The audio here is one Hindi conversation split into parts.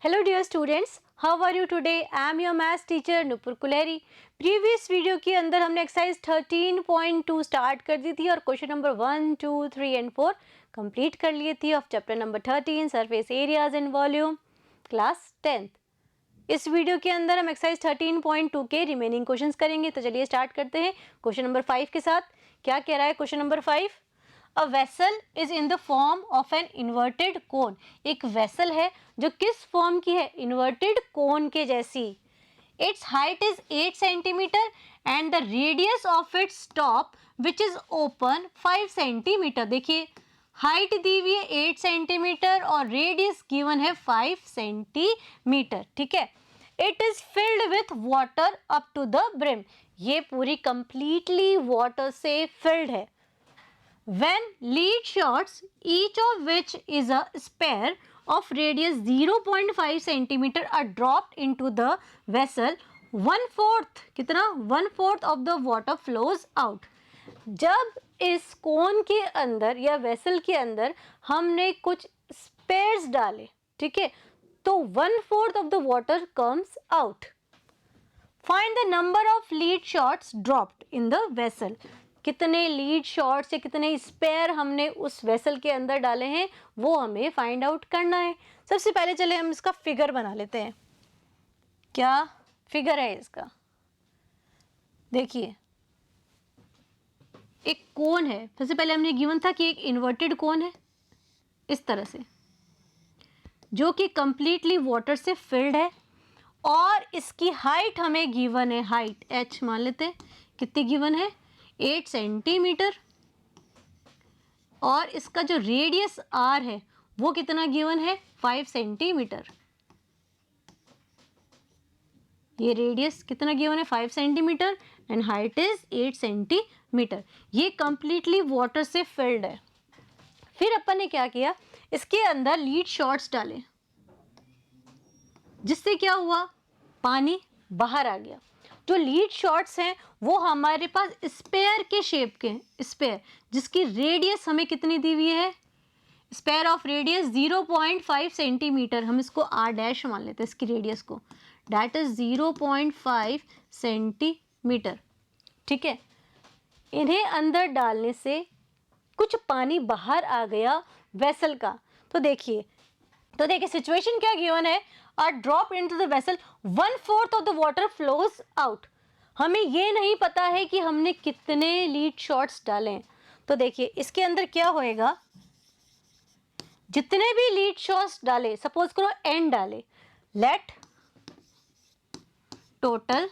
Hello dear students, how are you today? I am your maths teacher Nupur Kulheri. Previous video के अंदर हमने एक्सरसाइज 13.2 स्टार्ट कर दी थी और क्वेश्चन नंबर 1, 2, 3 एंड 4 कंप्लीट कर लिए थी of chapter number 13 surface areas and volume class 10th। इस वीडियो के अंदर हम एक्सरसाइज 13.2 के रिमेनिंग क्वेश्चंस करेंगे। तो चलिए स्टार्ट करते हैं क्वेश्चन नंबर 5 के साथ। क्या कह रहा है question number 5? A vessel is in the form of an inverted कोन। एक वेसल है जो किस फॉर्म की है? इन्वर्टेड कोन के जैसी। It's height is 8 centimetre and the radius of its top which is open 5 centimetre. देखिए हाइट दी हुई है 8 सेंटीमीटर और रेडियस गिवन है 5 सेंटीमीटर। ठीक है। It is filled with water up to the brim. ये पूरी कंप्लीटली वाटर से फिल्ड है। When lead shots, each of which is a spare of radius 0.5 centimeter are dropped into the vessel, 1/4 कितना? 1/4 of the water flows out. जब इस कोन के अंदर या वेसल के अंदर हमने कुछ स्पेयर्स डाले, ठीक है, तो 1/4 of the water comes out. Find the number of lead shots dropped in the vessel. कितने लीड शॉट्स या कितने स्पेयर हमने उस वेसल के अंदर डाले हैं वो हमें फाइंड आउट करना है। सबसे पहले चले हम इसका फिगर बना लेते हैं। क्या फिगर है इसका? देखिए एक कोन है। सबसे पहले हमने गिवन था कि एक इन्वर्टेड कोन है इस तरह से जो कि कंप्लीटली वाटर से फिल्ड है और इसकी हाइट हमें गिवन है, हाइट h मान लेते हैं। कितनी गिवन है? 8 सेंटीमीटर। और इसका जो रेडियस r है वो कितना गिवन है? 5 सेंटीमीटर। ये रेडियस कितना गिवन है? 5 centimetre and height is 8 centimetre. ये कंप्लीटली वाटर से फिल्ड है। फिर अपन ने क्या किया? इसके अंदर लीड शॉट्स डाले जिससे क्या हुआ? पानी बाहर आ गया। जो लीड शॉट्स हैं वो हमारे पास स्पेयर के शेप के हैं। स्पेयर जिसकी रेडियस हमें कितनी दी हुई है? Sphere of radius 0.5 centimetre. हम इसको r डैश मान लेते हैं इसकी रेडियस को। That is 0.5 centimetre. ठीक है। इन्हें अंदर डालने से कुछ पानी बाहर आ गया वेसल का। तो देखिए सिचुएशन क्या गिवन है? Are drop into the vessel, 1/4 of the water flows out. हमें ये नहीं पता है कि हमने कितने लीड शॉट्स डाले हैं। तो देखिए इसके अंदर क्या होएगा? जितने भी लीड शॉट्स डाले, सपोज करो n डाले, let total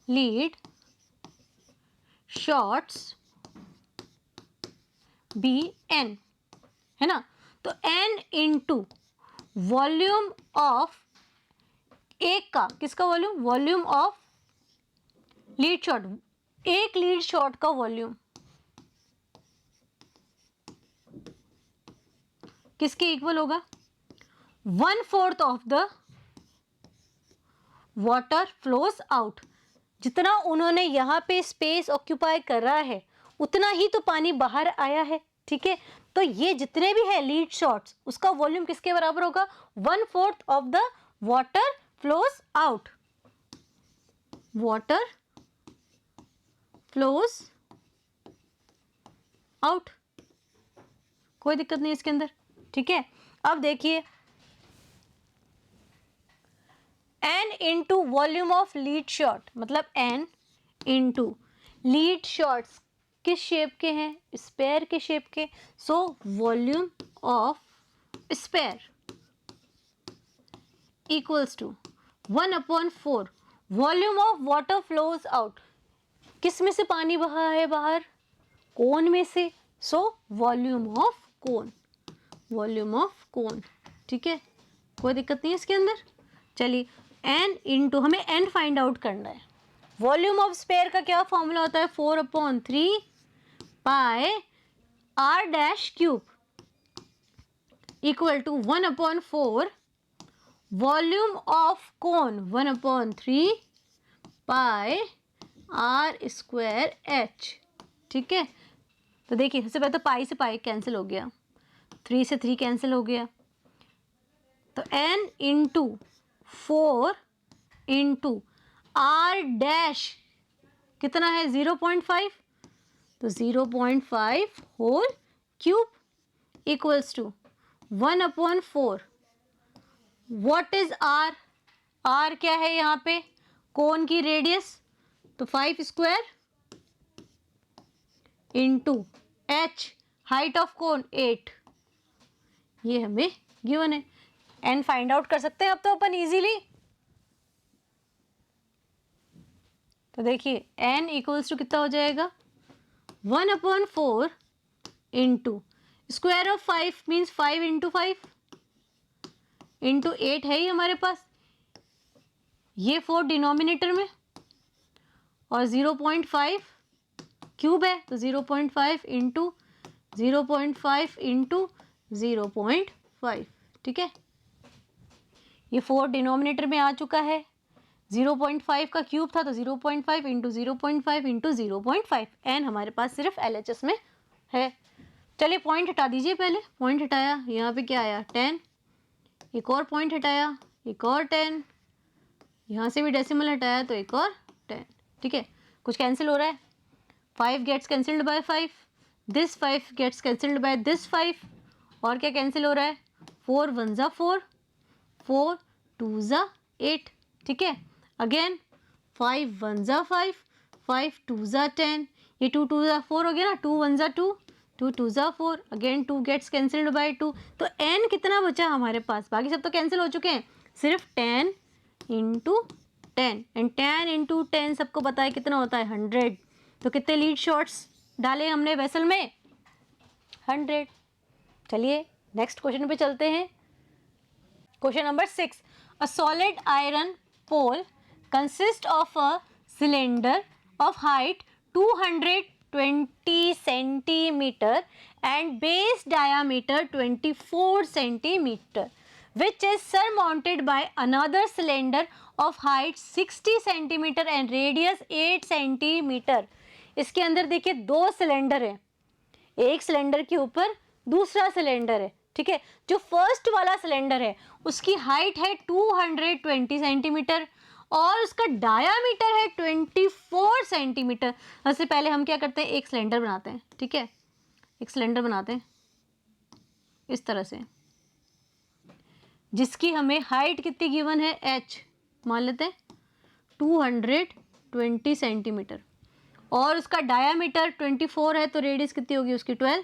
lead shots be n, है ना? तो n इंटू वॉल्यूम ऑफ एक का, किसका volume? Volume of lead shot, एक लीड शॉट का वॉल्यूम किसके इक्वल होगा? 1/4 of the water flows out. जितना उन्होंने यहाँ पे स्पेस ऑक्यूपाई करा है उतना ही तो पानी बाहर आया है। ठीक है। तो ये जितने भी है लीड शॉट्स उसका वॉल्यूम किसके बराबर होगा? 1/4 of the water flows out. Water flows out, कोई दिक्कत नहीं इसके अंदर। ठीक है। अब देखिए n into volume of lead shot, मतलब n इंटू लीड शॉट्स किस शेप के हैं? स्पेयर के शेप के। So volume of sphere equals to 1/4 volume of water flows out. किस में से पानी बहा है बाहर? कोन में से। सो volume of cone, volume of कोन। ठीक है, कोई दिक्कत नहीं है इसके अंदर। चलिए n इंटू, हमें n फाइंड आउट करना है। वॉल्यूम ऑफ स्पेयर का क्या फॉर्मूला होता है? 4/3 pi r dash cube equal to 1/4 volume of cone 1/3 pi r square h। ठीक है। तो देखिए सबसे पहले तो पाई से पाई कैंसिल हो गया, 3 से 3 कैंसिल हो गया, तो n into 4 into r dash कितना है 0.5, तो 0.5 whole cube equals to 1/4। What is r? r क्या है यहाँ पे? कोन की रेडियस, तो 5 square into h height of cone 8, ये हमें गिवन है। n फाइंड आउट कर सकते हैं अब तो अपन इजीली। तो देखिए n इक्वल्स टू कितना हो जाएगा 1/4 into square of 5 means 5 into 5 into 8 है ही हमारे पास, ये 4 डिनोमिनेटर में और 0.5 क्यूब है, तो 0.5 इंटू 0.5 इंटू 0.5, ठीक है। ये 4 डिनोमिनेटर में आ चुका है, 0.5 का क्यूब था तो 0.5 इंटू 0.5 इंटू 0.5, एन हमारे पास सिर्फ LHS में है। चलिए पॉइंट हटा दीजिए, पहले पॉइंट हटाया, यहाँ पे क्या आया 10, एक और पॉइंट हटाया, एक और 10, यहाँ से भी डेसिमल हटाया तो एक और 10, ठीक है। कुछ कैंसिल हो रहा है, 5 gets cancelled by 5, this 5 gets cancelled by this 5, और क्या कैंसिल हो रहा है 4 1 ज़ा 4, 4 2 ज़ा 8, ठीक है। अगेन 5 1 ज़ा 5, 5 2 ज़ा 10, ये 2 2 ज़ा 4 हो गया ना, 2 1 ज़ा 2, 2 2 ज़ा 4, अगेन 2 गेट्स कैंसिल्ड बाय 2, तो n कितना बचा हमारे पास? बाकी सब तो कैंसिल हो चुके हैं, सिर्फ 10 इंटू 10, एंड 10 इंटू 10 सबको पता है कितना होता है 100। तो कितने लीड शॉट्स डाले हमने वेसल में? 100। चलिए नेक्स्ट क्वेश्चन पे चलते हैं। Question number 6, a solid iron pole consist of a cylinder of height 220 centimetre and base diameter 24 centimetre which is surmounted by another cylinder of height 60 centimetre and radius 8 centimetre. इसके अंदर देखिए 2 सिलेंडर है, एक सिलेंडर के ऊपर दूसरा सिलेंडर है, ठीक है। जो फर्स्ट वाला सिलेंडर है उसकी हाइट है 220 सेंटीमीटर और उसका डायामीटर है 24 सेंटीमीटर। सबसे पहले हम क्या करते हैं, एक सिलेंडर बनाते हैं, ठीक है। एक सिलेंडर बनाते हैं इस तरह से, जिसकी हमें हाइट कितनी गिवन है h, मान लेते हैं 220 सेंटीमीटर, और उसका डायामीटर 24 है, तो रेडियस कितनी होगी उसकी 12,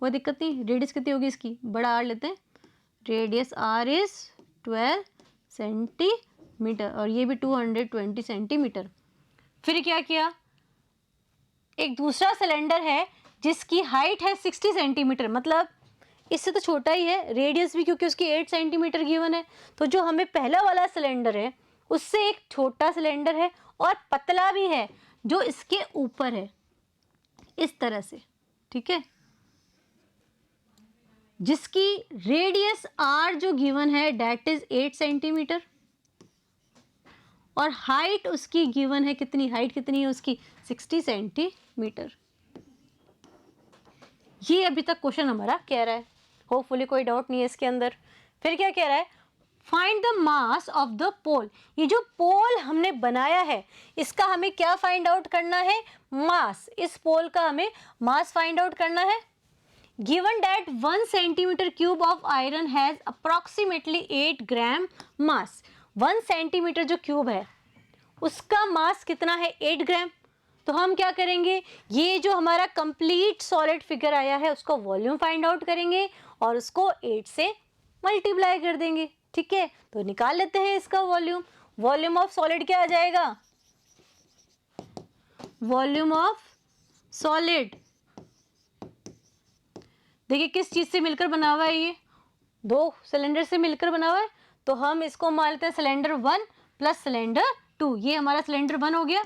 कोई दिक्कत नहीं। रेडियस कितनी होगी इसकी, बड़ा r लेते हैं, रेडियस r इज 12 सेंटीमीटर और ये भी 220 सेंटीमीटर। फिर क्या किया, एक दूसरा सिलेंडर है जिसकी हाइट है 60 सेंटीमीटर, मतलब इससे तो छोटा ही है, रेडियस भी क्योंकि उसकी 8 सेंटीमीटर गिवन है। तो जो हमें पहला वाला सिलेंडर है उससे एक छोटा सिलेंडर है और पतला भी है जो इसके ऊपर है इस तरह से, ठीक है, जिसकी रेडियस r जो गिवन है डेट इज 8 सेंटीमीटर और हाइट उसकी गिवन है कितनी, हाइट कितनी है उसकी 60 सेंटीमीटर। ये अभी तक क्वेश्चन हमारा कह रहा है, होपफुली कोई डाउट नहीं है इसके अंदर। फिर क्या कह रहा है, find the mass of the pole. ये जो पोल हमने बनाया है इसका हमें क्या फाइंड आउट करना है, मास। इस पोल का हमें मास फाइंड आउट करना है। Given that 1 centimetre cube of iron has approximately 8 gram mass. 1 centimetre जो क्यूब है उसका मास कितना है, 8 ग्राम। तो हम क्या करेंगे, ये जो हमारा कंप्लीट सॉलिड फिगर आया है उसको वॉल्यूम फाइंड आउट करेंगे और उसको 8 से मल्टीप्लाई कर देंगे, ठीक है। तो निकाल लेते हैं इसका वॉल्यूम। वॉल्यूम ऑफ सॉलिड क्या आ जाएगा, वॉल्यूम ऑफ सॉलिड देखिए किस चीज से मिलकर बना हुआ है, ये 2 सिलेंडर से मिलकर बना हुआ है। तो हम इसको मान लेते हैं सिलेंडर 1 प्लस सिलेंडर 2, ये हमारा सिलेंडर 1 हो गया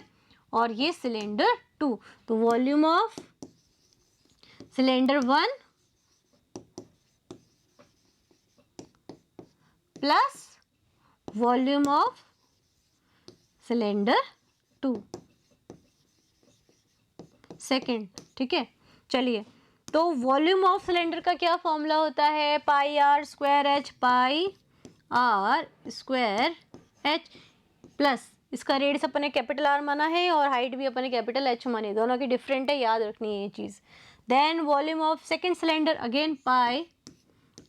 और ये सिलेंडर 2। तो volume of cylinder 1 plus volume of cylinder 2 second, ठीक है। चलिए तो वॉल्यूम ऑफ सिलेंडर का क्या फॉर्मूला होता है, pi are square H, pi are square H plus इसका रेडियस अपन ने कैपिटल आर माना है और हाइट भी अपन ने कैपिटल एच मानी, दोनों की डिफरेंट है, याद रखनी है ये चीज़। Then volume of second cylinder again pi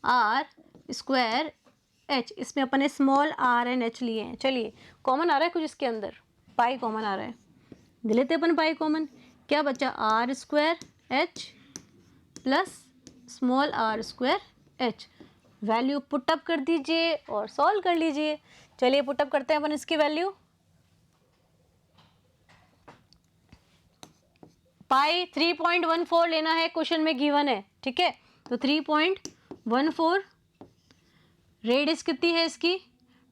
are square H, इसमें अपन ने स्मॉल आर एंड एच लिए हैं। चलिए कॉमन आ रहा है कुछ इसके अंदर, पाई कॉमन आ रहा है, ले लेते अपन पाई कॉमन, क्या बचा r square H plus small r square h. Value put up कर दीजिए और सॉल्व कर लीजिए। चलिए पुटअप करते हैं अपन इसकी वैल्यू। पाई 3.14 लेना है, क्वेश्चन में गिवन है, ठीक है। तो 3.14, रेडियस कितनी है इसकी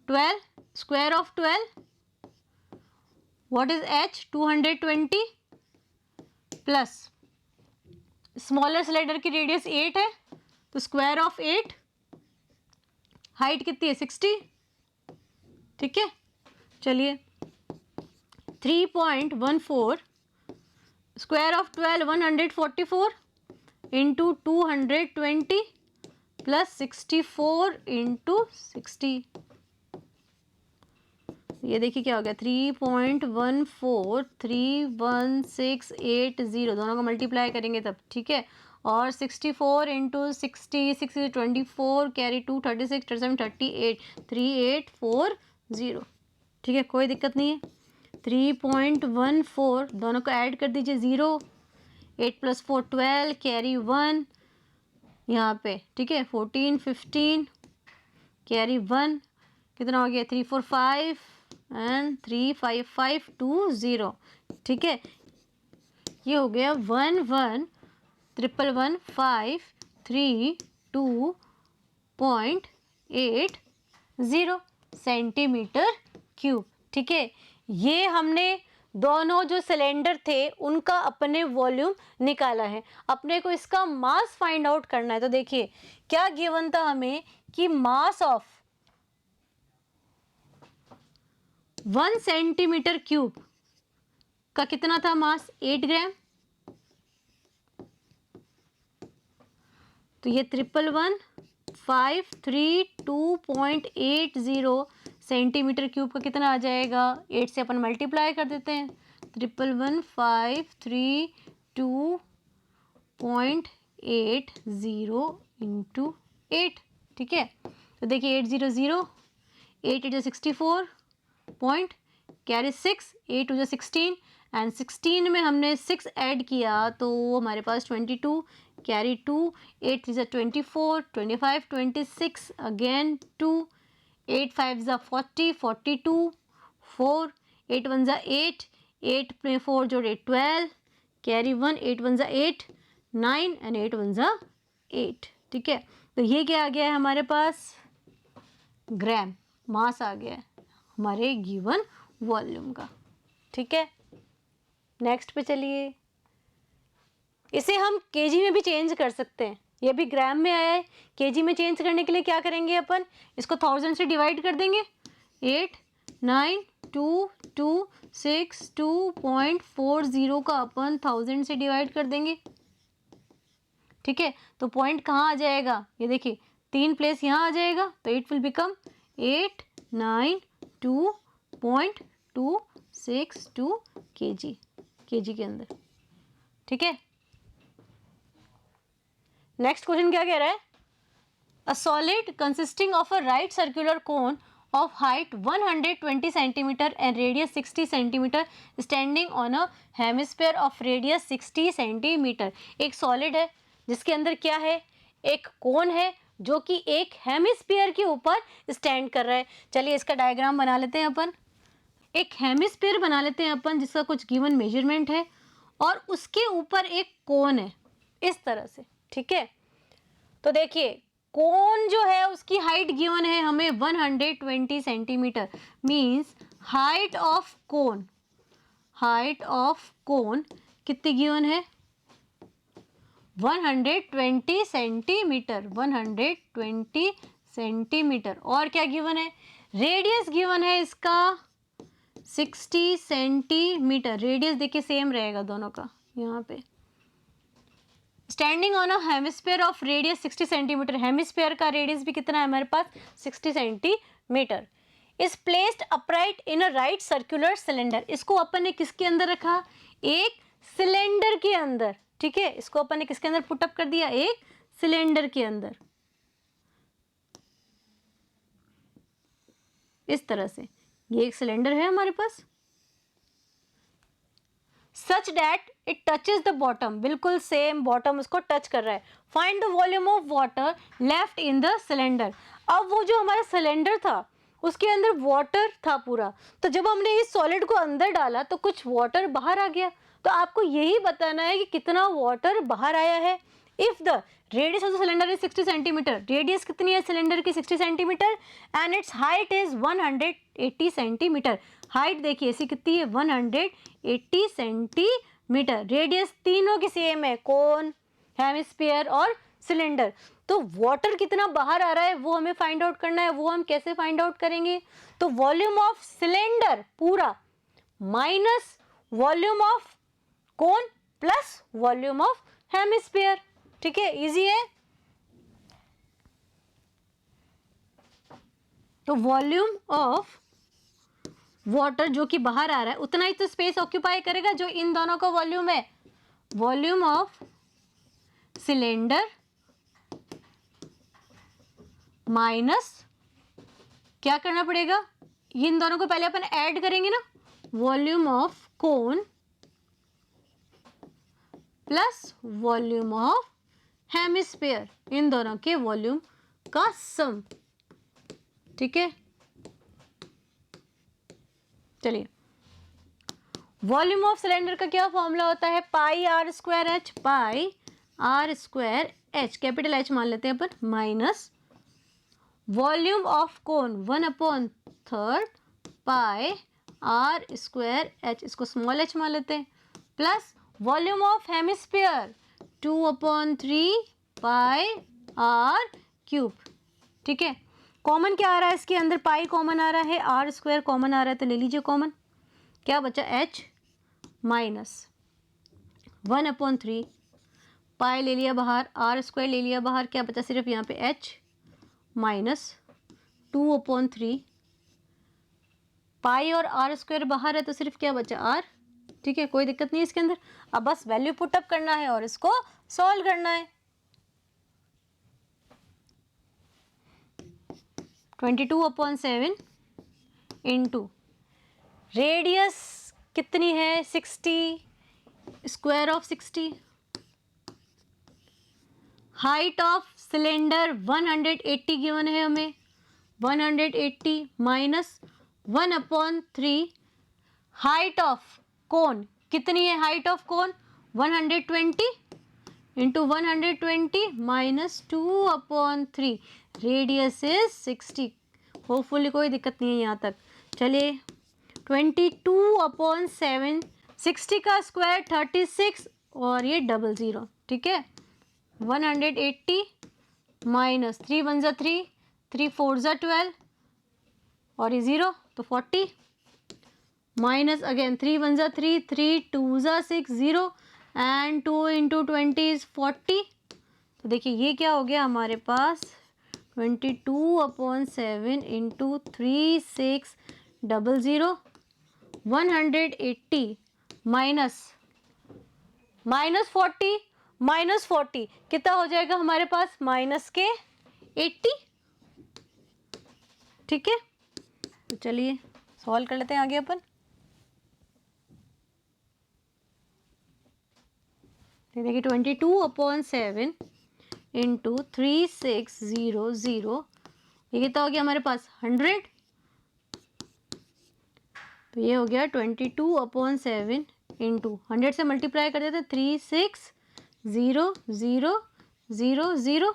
12, square of 12, what is H 220 plus smaller cylinder की रेडियस 8 है तो स्क्वायर ऑफ 8, हाइट कितनी है 60, ठीक है। चलिए 3.14 square of 12 144 into 220 plus 64 into 60, ये देखिए क्या हो गया 3.14 31680, दोनों का मल्टीप्लाई करेंगे तब, ठीक है। और 64 इंटू 60, 6 24, कैरी 2 36 37 38 3840, ठीक है, कोई दिक्कत नहीं है। 3.14 दोनों को ऐड कर दीजिए 0, 8 + 4 12, कैरी 1 यहाँ पे, ठीक है, 14 15 कैरी 1, कितना हो गया 3 4 5 एंड 3 5 5 2 0, ठीक है। ये हो गया 1 1 1 1 5 3 2.80 सेंटीमीटर क्यूब, ठीक है। ये हमने दोनों जो सिलेंडर थे उनका अपने वॉल्यूम निकाला है, अपने को इसका मास फाइंड आउट करना है। तो देखिए क्या गिवन था हमें कि मास ऑफ 1 सेंटीमीटर क्यूब का कितना था मास 8 ग्राम, तो ये 1 5 3 2.80 सेंटीमीटर क्यूब का कितना आ जाएगा, 8 से अपन मल्टीप्लाई कर देते हैं, 1 5 3 2.80 इंटू 8, ठीक है। तो देखिए 8 0 0, 8 8 64 पॉइंट, कैरी 6, 8 2 16 एंड 16 में हमने 6 ऐड किया तो हमारे पास 22, कैरी 2, 8 3 24, 25 26 अगेन 2, 8 5 40 42, 4, 8 1 8, 8 में 4 जोड़े 12, कैरी 1, 8 1 8 9 एंड 8 1 8, ठीक है। तो ये क्या आ गया है हमारे पास, ग्राम मास आ गया है हमारे गिवन वॉल्यूम का, ठीक है। नेक्स्ट पे चलिए, इसे हम केजी में भी चेंज कर सकते हैं, ये भी ग्राम में आया है, केजी में चेंज करने के लिए क्या करेंगे अपन, इसको 1000 से डिवाइड कर देंगे, 8 9 2 2 6 2.40 का अपन 1000 से डिवाइड कर देंगे, ठीक है। तो पॉइंट कहाँ आ जाएगा, ये देखिए 3 प्लेस यहाँ आ जाएगा, तो it will become 892.262 KG, KG के अंदर, ठीक है। नेक्स्ट क्वेश्चन क्या कह रहा है, a solid consisting of a right circular cone of height 120 centimeter and radius 60 centimeter standing on a hemisphere of radius 60 centimeter, एक सॉलिड है जिसके अंदर क्या है, एक कोन है जो कि एक हेमिस्फीयर के ऊपर स्टैंड कर रहा है। चलिए इसका डायग्राम बना लेते हैं अपन, एक हेमिस्फीयर बना लेते हैं अपन जिसका कुछ गिवन मेजरमेंट है और उसके ऊपर एक कोन है इस तरह से, ठीक है। तो देखिए कोन जो है उसकी हाइट गिवन है हमें 120 centimetre, means height of cone, height of cone कितनी गिवन है 120 सेंटीमीटर, 120 सेंटीमीटर। और क्या गिवन है, रेडियस गिवन है इसका 60 सेंटीमीटर, रेडियस देखिए सेम रहेगा दोनों का, यहाँ पे standing on a hemisphere of radius 60 centimetre, hemisphere का रेडियस भी कितना है हमारे पास 60 centimetre, is placed upright in a right circular cylinder, इसको अपन ने किसके अंदर रखा, एक सिलेंडर के अंदर, ठीक है, इसको अपन ने किसके अंदर पुटअप कर दिया, एक सिलेंडर के अंदर, इस तरह से, ये एक सिलेंडर है हमारे पास, such that it touches the bottom, बिल्कुल सेम बॉटम उसको टच कर रहा है, find the volume of water left in the cylinder, अब वो जो हमारा सिलेंडर था उसके अंदर वाटर था पूरा, तो जब हमने इस सॉलिड को अंदर डाला तो कुछ वाटर बाहर आ गया, तो आपको यही बताना है कि कितना वाटर बाहर आया है। If the radius of the cylinder is 60 centimetre, radius कितनी है सिलेंडर की 60 centimetre, and it's height is 180 centimetre, height देखिए इसकी कितनी है 180 सेंटीमीटर, रेडियस तीनों की सेम है, कोन, हेमिस्फीयर और सिलेंडर, तो वाटर कितना बाहर आ रहा है वो हमें फाइंड आउट करना है, वो हम कैसे फाइंड आउट करेंगे, तो वॉल्यूम ऑफ सिलेंडर पूरा minus volume of cone plus volume of hemisphere, ठीक है, इजी है। तो वॉल्यूम ऑफ वाटर जो कि बाहर आ रहा है उतना ही तो स्पेस ऑक्यूपाई करेगा जो इन दोनों का वॉल्यूम है, वॉल्यूम ऑफ सिलेंडर माइनस क्या करना पड़ेगा, इन दोनों को पहले अपन ऐड करेंगे ना, volume of cone plus volume of hemisphere, इन दोनों के वॉल्यूम का सम, ठीक है। चलिए, वॉल्यूम ऑफ सिलेंडर का क्या फॉर्मूला होता है, pi are square H, pi are square H, capital H मान लेते हैं अपन, minus volume of cone 1/3 pi are square H, इसको स्मॉल एच मान लेते हैं, plus volume of hemisphere 2/3 pi R cube, ठीक है। कॉमन क्या आ रहा है इसके अंदर, पाई कॉमन आ रहा है, आर स्क्वायर कॉमन आ रहा है, तो ले लीजिए कॉमन, क्या बचा एच माइनस 1/3 पाई ले लिया बाहर, आर स्क्वायर ले लिया बाहर, क्या बचा सिर्फ यहाँ पे एच माइनस 2/3 पाई और आर स्क्वायर बाहर है तो सिर्फ क्या बचा आर, ठीक है, कोई दिक्कत नहीं है इसके अंदर। अब बस वैल्यू पुटअप करना है और इसको सॉल्व करना है। 22/7 इंटू रेडियस कितनी है 60, square of 60, height of cylinder 180 given है हमें, 180 माइनस 1/3 हाइट ऑफ कोन कितनी है, height of cone 120 into 120 minus 2/3, radius is 60, hopefully कोई दिक्कत नहीं है यहाँ तक। चलिए 22/7, 60 का स्क्वायर 36 और ये 00, ठीक है, 180 माइनस 3 1 जा 3, 3 4 जा 12 और ये 0 तो 40, माइनस अगेन 3 1 जा 3, 3 2 जा 6, 0 एंड 2 इंटू 20 इज 40, तो देखिए ये क्या हो गया हमारे पास 22/7 इंटू 3600, 180 माइनस 40 कितना हो जाएगा हमारे पास माइनस के 80, ठीक है। तो चलिए सॉल्व कर लेते हैं आगे अपन। देखिए 22/7 इंटू 3600, ये कितना हो गया हमारे पास 100, तो ये हो गया 22/7 इंटू 100 से मल्टीप्लाई कर देते 360000,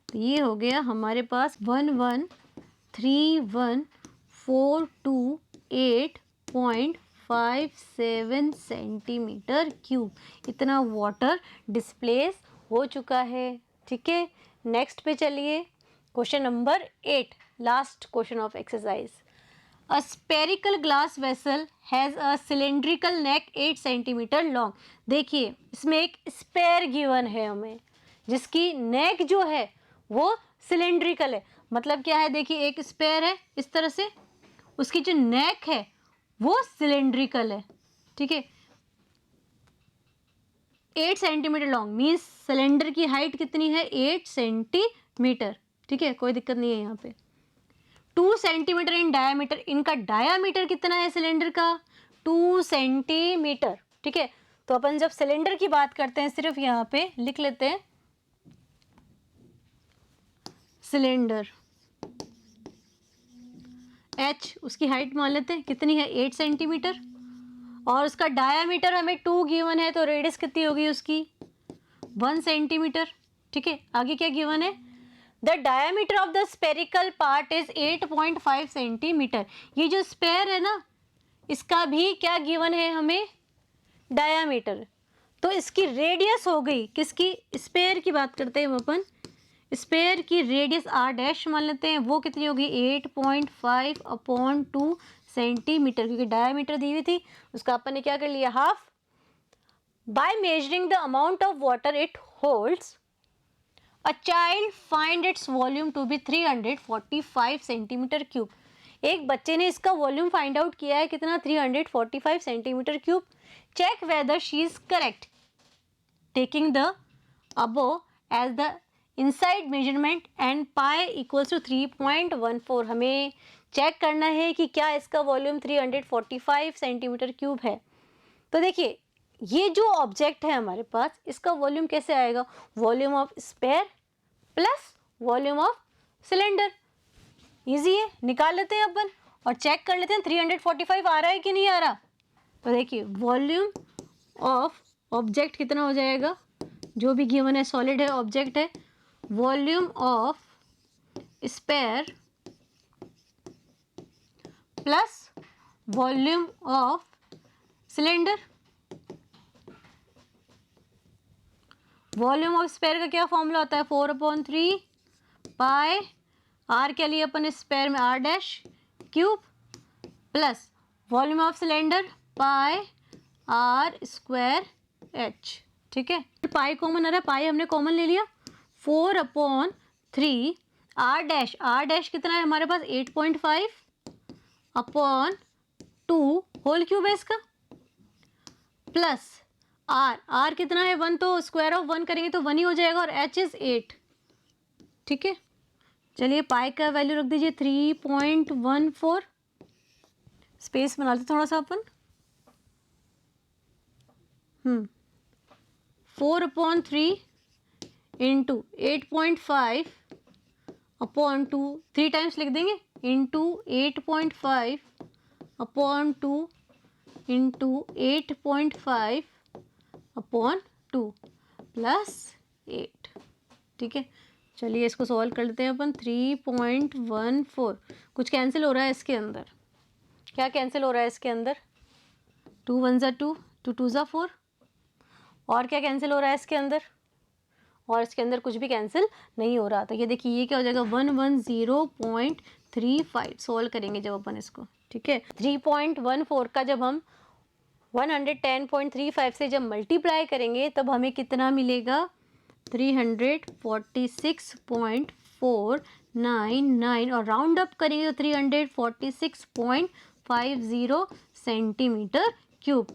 तो ये हो गया हमारे पास 113142.57 सेंटीमीटर क्यूब, इतना वाटर डिस्प्लेस हो चुका है, ठीक है। नेक्स्ट पे चलिए, question number 8, last question of exercise. A spherical glass vessel has a cylindrical neck 8 centimetre long. देखिए इसमें एक स्पेयर गिवन है हमें, जिसकी नेक जो है वो सिलेंड्रिकल है। मतलब क्या है, देखिए एक स्पेयर है इस तरह से, उसकी जो नेक है वो सिलेंड्रिकल है, ठीक है। 8 सेंटीमीटर लॉन्ग मीन्स सिलेंडर की हाइट कितनी है, 8 सेंटीमीटर, ठीक है, कोई दिक्कत नहीं है यहाँ पे। 2 सेंटीमीटर इन डायामीटर, इनका डायामीटर कितना है सिलेंडर का, 2 सेंटीमीटर, ठीक है। तो अपन जब सिलेंडर की बात करते हैं सिर्फ यहाँ पे लिख लेते हैं सिलेंडर, एच उसकी हाइट मान लेते हैं कितनी है, 8 सेंटीमीटर, और उसका डायामीटर हमें 2 गिवन है, तो रेडियस कितनी होगी उसकी, 1 सेंटीमीटर, ठीक है। आगे क्या गिवन है, the diameter of the spherical part is 8.5 centimetre. ये जो स्पेयर है ना, इसका भी क्या गिवन है हमें, डायमीटर। तो इसकी रेडियस हो गई, किसकी, स्पेयर की बात करते हैं हम अपन, स्पेयर की रेडियस आर डैश मान लेते हैं, वो कितनी होगी 8.5/2 सेंटीमीटर, क्योंकि डायमीटर दी हुई थी, उसका अपन ने क्या कर लिया, half. By measuring the amount of water it holds, A child find its volume to be 345 centimetre cube. एक बच्चे ने इसका वॉल्यूम फाइंड आउट किया है कितना, 345 centimetre cube. Check whether she is correct, taking the above as the inside measurement and pi equals to 3.14। हमें चेक करना है कि क्या इसका वॉल्यूम 345 सेंटीमीटर क्यूब है। तो देखिए ये जो ऑब्जेक्ट है हमारे पास, इसका वॉल्यूम कैसे आएगा, volume of sphere plus volume of cylinder. Easy है, निकाल लेते हैं अपन और चेक कर लेते हैं 345 आ रहा है कि नहीं आ रहा। तो देखिए वॉल्यूम ऑफ ऑब्जेक्ट कितना हो जाएगा, जो भी गिवन है, सॉलिड है, ऑब्जेक्ट है, volume of sphere plus volume of cylinder. Volume of sphere का क्या फॉर्मूला होता है, 4/3 पाई आर के लिए अपन स्पेयर में r dash cube, plus volume of cylinder pi are square h, ठीक है। पाई कॉमन आ रहा है, पाई हमने कॉमन ले लिया, 4/3 आर डैश कितना है हमारे पास, 8.5/2 होल क्यूब है इसका, प्लस आर कितना है 1, तो स्क्वायर ऑफ 1 करेंगे तो 1 ही हो जाएगा, और एच इज 8, ठीक है। चलिए पाई का वैल्यू रख दीजिए 3.14, स्पेस बना लेते थोड़ा सा अपन, 4/3 इंटू 8.5/2, 3 टाइम्स लिख देंगे, इंटू 8.5/2 इंटू 8.5/2 प्लस 8, ठीक है। चलिए इसको सॉल्व कर लेते हैं अपन, 3.14, कुछ कैंसिल हो रहा है इसके अंदर, क्या कैंसिल हो रहा है इसके अंदर, 2 1 ज़ा 2, 2 2 ज़ा 4, और क्या कैंसिल हो रहा है इसके अंदर, और इसके अंदर कुछ भी कैंसिल नहीं हो रहा। तो ये देखिए ये क्या हो जाएगा, 110.35 सॉल्व करेंगे जब अपन इसको, ठीक है। 3.14 का जब हम 110.35 से जब मल्टीप्लाई करेंगे तब हमें कितना मिलेगा, 346.499, और राउंड अप करेंगे तो 346.50 सेंटीमीटर क्यूब,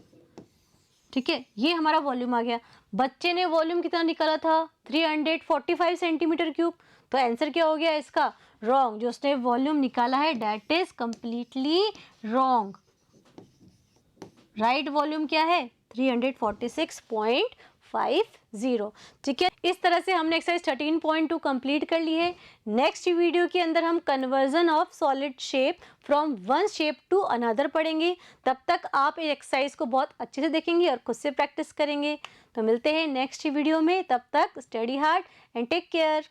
ठीक है। ये हमारा वॉल्यूम आ गया। बच्चे ने वॉल्यूम कितना निकाला था, 345 सेंटीमीटर क्यूब, तो आंसर क्या हो गया इसका, रॉन्ग। जो उसने वॉल्यूम निकाला है that is completely wrong. Right volume क्या है, 346.50, ठीक है। इस तरह से हमने एक्सरसाइज 13.2 कंप्लीट कर ली है। नेक्स्ट वीडियो के अंदर हम conversion of solid shape from one shape to another पढ़ेंगे। तब तक आप इस एक्सरसाइज को बहुत अच्छे से देखेंगे और खुद से प्रैक्टिस करेंगे। तो मिलते हैं नेक्स्ट वीडियो में, तब तक study hard and take care.